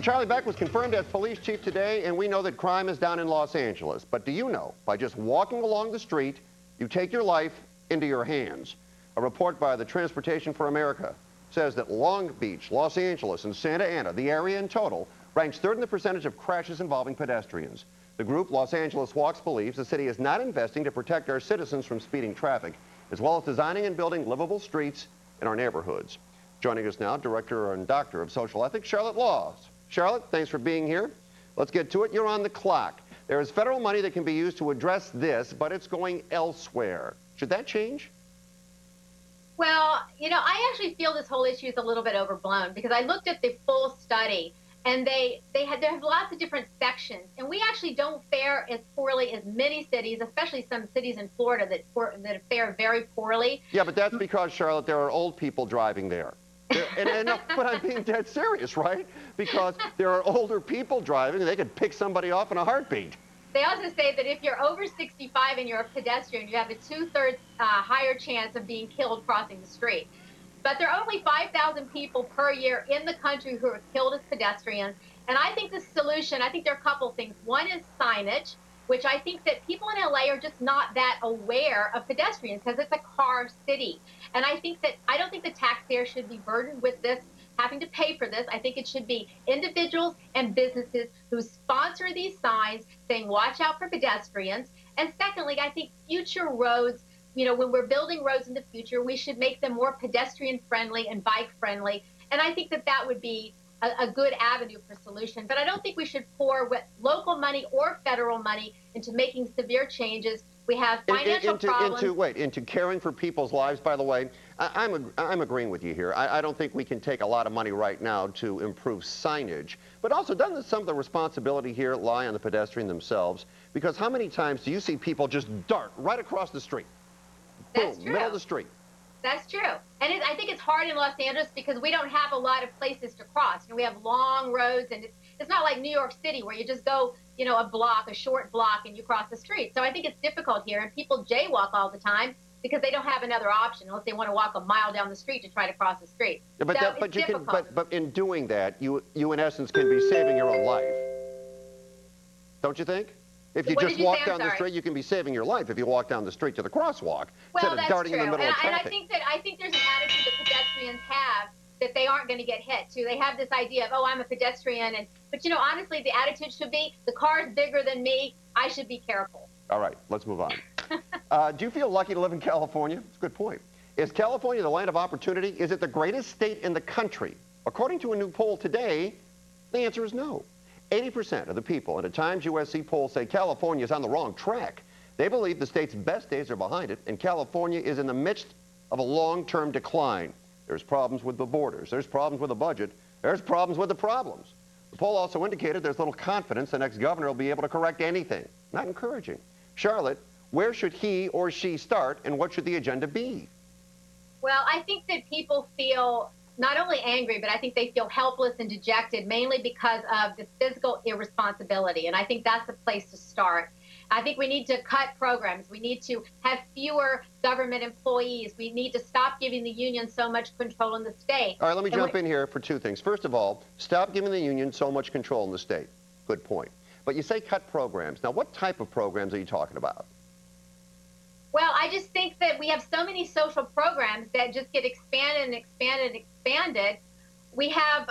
Charlie Beck was confirmed as police chief today, and we know that crime is down in Los Angeles. But do you know, by just walking along the street, you take your life into your hands? A report by the Transportation for America says that Long Beach, Los Angeles, and Santa Ana, the area in total, ranks third in the percentage of crashes involving pedestrians. The group, Los Angeles Walks, believes the city is not investing to protect our citizens from speeding traffic, as well as designing and building livable streets in our neighborhoods. Joining us now, Director and Doctor of Social Ethics, Charlotte Laws. Charlotte, thanks for being here. Let's get to it. You're on the clock. There is federal money that can be used to address this, but it's going elsewhere. Should that change? Well, you know, I actually feel this whole issue is a little bit overblown because I looked at the full study, and they have lots of different sections, and we actually don't fare as poorly as many cities, especially some cities in Florida that fare very poorly. Yeah, but that's because, Charlotte, there are old people driving there. But I'm being dead serious, right? Because there are older people driving, and they could pick somebody off in a heartbeat. They also say that if you're over 65 and you're a pedestrian, you have a 2/3 higher chance of being killed crossing the street. But there are only 5,000 people per year in the country who are killed as pedestrians. And I think the solution, I think there are a couple things. One is signage, which I think that people in LA are just not that aware of pedestrians because it's a car city. And I don't think the taxpayer should be burdened with this, having to pay for this. I think it should be individuals and businesses who sponsor these signs saying, watch out for pedestrians. And secondly, I think future roads, you know, when we're building roads in the future, we should make them more pedestrian friendly and bike friendly. And I think that would be a good avenue for solution. But I don't think we should pour local money or federal money into making severe changes. We have financial problems. Into caring for people's lives, by the way. I'm agreeing with you here. I don't think we can take a lot of money right now to improve signage. But also, doesn't some of the responsibility here lie on the pedestrian themselves? Because how many times do you see people just dart right across the street? That's Boom, true. Middle of the street. That's true. And I think it's hard in Los Angeles because we don't have a lot of places to cross. You know, we have long roads, and it's not like New York City where you just go, you know, a short block, and you cross the street. So I think it's difficult here, and people jaywalk all the time because they don't have another option unless they want to walk a mile down the street to try to cross the street. Yeah, but in doing that, you in essence can be saving your own life. Don't you think? If you just walk down the street, you can be saving your life if you walk down the street to the crosswalk instead of darting in the middle of traffic. And I think there's an attitude that pedestrians have that they aren't going to get hit too. They have this idea of, oh, I'm a pedestrian, but you know, honestly, the attitude should be, the car's bigger than me, I should be careful. All right, let's move on. Do you feel lucky to live in California? It's a good point. Is California the land of opportunity? Is it the greatest state in the country? According to a new poll today, the answer is no. 80% of the people in a Times USC poll say California is on the wrong track. They believe the state's best days are behind it, and California is in the midst of a long-term decline. There's problems with the borders. There's problems with the budget. There's problems with the problems. The poll also indicated there's little confidence the next governor will be able to correct anything. Not encouraging. Charlotte, where should he or she start, and what should the agenda be? Well, I think that people feel not only angry, but I think they feel helpless and dejected, mainly because of this physical irresponsibility. And I think that's the place to start. I think we need to cut programs. We need to have fewer government employees. We need to stop giving the union so much control in the state. All right, let me jump in here for two things. First of all, stop giving the union so much control in the state. Good point. But you say cut programs. Now, what type of programs are you talking about? Well, I just think that we have so many social programs that just get expanded and expanded and expanded. We have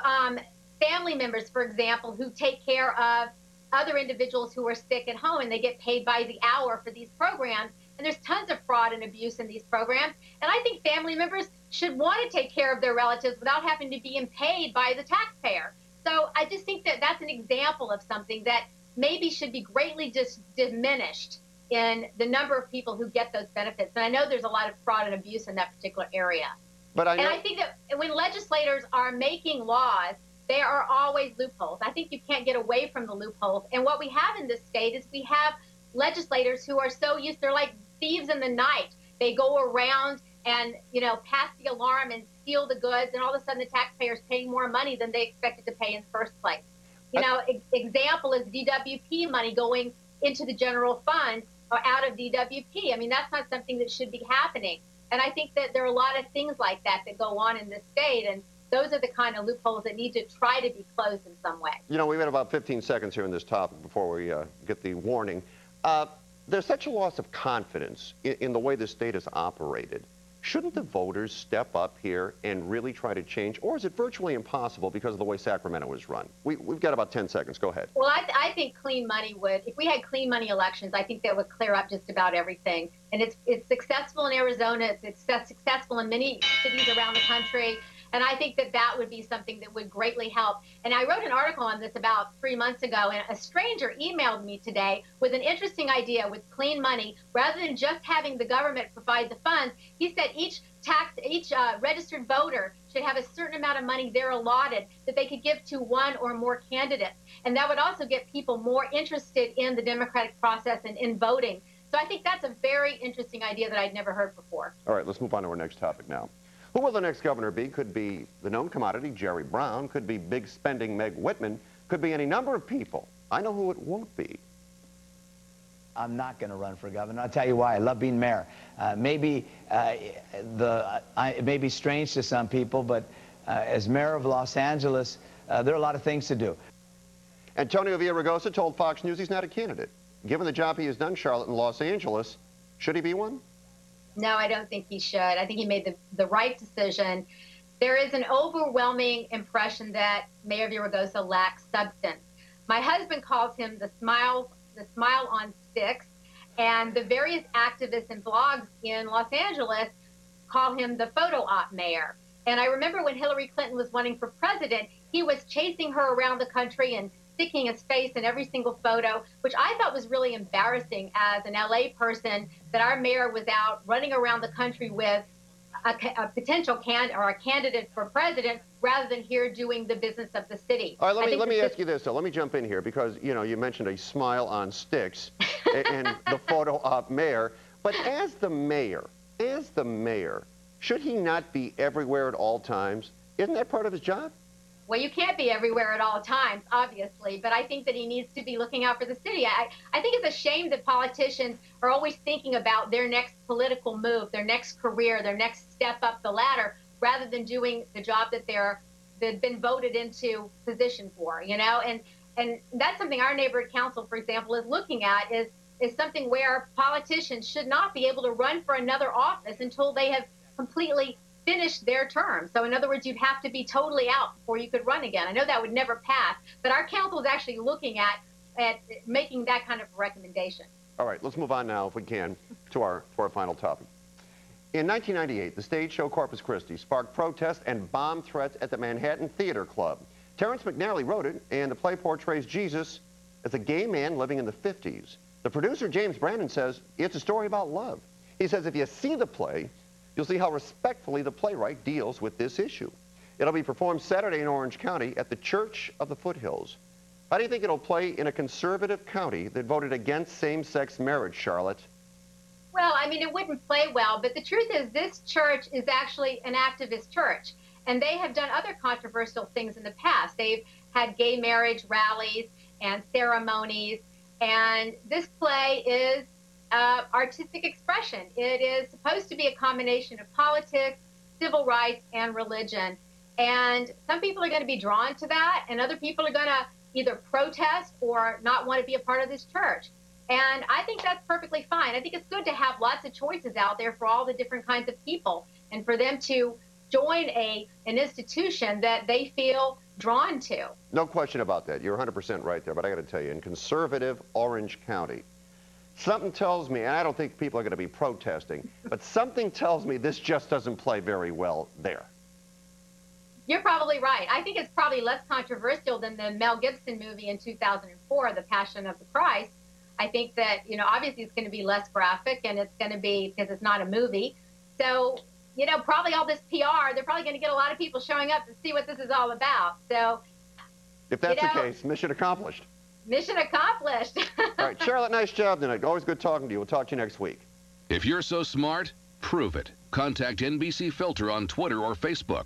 family members, for example, who take care of other individuals who are sick at home, and they get paid by the hour for these programs. And there's tons of fraud and abuse in these programs. And I think family members should want to take care of their relatives without having to be paid by the taxpayer. So I just think that that's an example of something that maybe should be greatly diminished in the number of people who get those benefits. And I know there's a lot of fraud and abuse in that particular area. And I think that when legislators are making laws, there are always loopholes. I think you can't get away from the loopholes. And what we have in this state is we have legislators who are so used, they're like thieves in the night. They go around and, you know, pass the alarm and steal the goods, and all of a sudden the taxpayer's paying more money than they expected to pay in the first place. You know, example is DWP money going into the general fund or out of DWP. I mean, that's not something that should be happening. And I think that there are a lot of things like that that go on in this state. And those are the kind of loopholes that need to try to be closed in some way. You know, we've got about 15 seconds here in this topic before we get the warning. There's such a loss of confidence in the way the state is operated. Shouldn't the voters step up here and really try to change, or is it virtually impossible because of the way Sacramento is run? We've got about 10 seconds. Go ahead. Well, I think clean money would, if we had clean money elections, I think that would clear up just about everything. And it's successful in Arizona. It's successful in many cities around the country. And I think that that would be something that would greatly help. And I wrote an article on this about 3 months ago, and a stranger emailed me today with an interesting idea with clean money. Rather than just having the government provide the funds, he said each registered voter should have a certain amount of money they're allotted that they could give to one or more candidates. And that would also get people more interested in the democratic process and in voting. So I think that's a very interesting idea that I'd never heard before. All right, let's move on to our next topic now. Who will the next governor be? Could be the known commodity, Jerry Brown. Could be big spending Meg Whitman. Could be any number of people. I know who it won't be. I'm not going to run for governor. I'll tell you why. I love being mayor. It may be strange to some people, but as mayor of Los Angeles, there are a lot of things to do. Antonio Villaraigosa told Fox News he's not a candidate. Given the job he has done, Charlotte, in Los Angeles, should he be one? No, I don't think he should. I think he made the right decision. There is an overwhelming impression that Mayor Villaraigosa lacks substance. My husband calls him the smile on sticks, and the various activists and blogs in Los Angeles call him the photo op mayor. And I remember when Hillary Clinton was running for president, he was chasing her around the country and sticking his face in every single photo, which I thought was really embarrassing as an LA person, that our mayor was out running around the country with a potential candidate for president rather than here doing the business of the city. All right, let me ask you this, though. Let me jump in here because, you know, you mentioned a smile on sticks and the photo op mayor. But as the mayor, should he not be everywhere at all times? Isn't that part of his job? Well, you can't be everywhere at all times, obviously, but I think that he needs to be looking out for the city. I think it's a shame that politicians are always thinking about their next political move, their next career, their next step up the ladder, rather than doing the job that they've been voted into position for, you know? And that's something our neighborhood council, for example, is looking at, is something where politicians should not be able to run for another office until they have completely finish their term. So in other words, you'd have to be totally out before you could run again. I know that would never pass, but our council is actually looking at making that kind of recommendation. All right, let's move on now, if we can, to our final topic. In 1998, the stage show Corpus Christi sparked protests and bomb threats at the Manhattan Theater Club. Terrence McNally wrote it, and the play portrays Jesus as a gay man living in the 50s. The producer, James Brandon, says it's a story about love. He says if you see the play, you'll see how respectfully the playwright deals with this issue. It'll be performed Saturday in Orange County at the Church of the Foothills. How do you think it'll play in a conservative county that voted against same-sex marriage, Charlotte? Well, I mean, it wouldn't play well, but the truth is this church is actually an activist church, and they have done other controversial things in the past. They've had gay marriage rallies and ceremonies, and this play is artistic expression. It is supposed to be a combination of politics, civil rights, and religion. And some people are going to be drawn to that, and other people are going to either protest or not want to be a part of this church. And I think that's perfectly fine. I think it's good to have lots of choices out there for all the different kinds of people, and for them to join an institution that they feel drawn to. No question about that. You're 100% right there, but I got to tell you, in conservative Orange County, something tells me, and I don't think people are going to be protesting, but something tells me this just doesn't play very well there. You're probably right. I think it's probably less controversial than the Mel Gibson movie in 2004, The Passion of the Christ. I think that, you know, obviously it's going to be less graphic, and it's going to be, because it's not a movie. So, you know, probably all this PR, they're probably going to get a lot of people showing up to see what this is all about. So, if that's the case, mission accomplished. Mission accomplished. All right, Charlotte, nice job tonight. Always good talking to you. We'll talk to you next week. If you're so smart, prove it. Contact NBC Filter on Twitter or Facebook.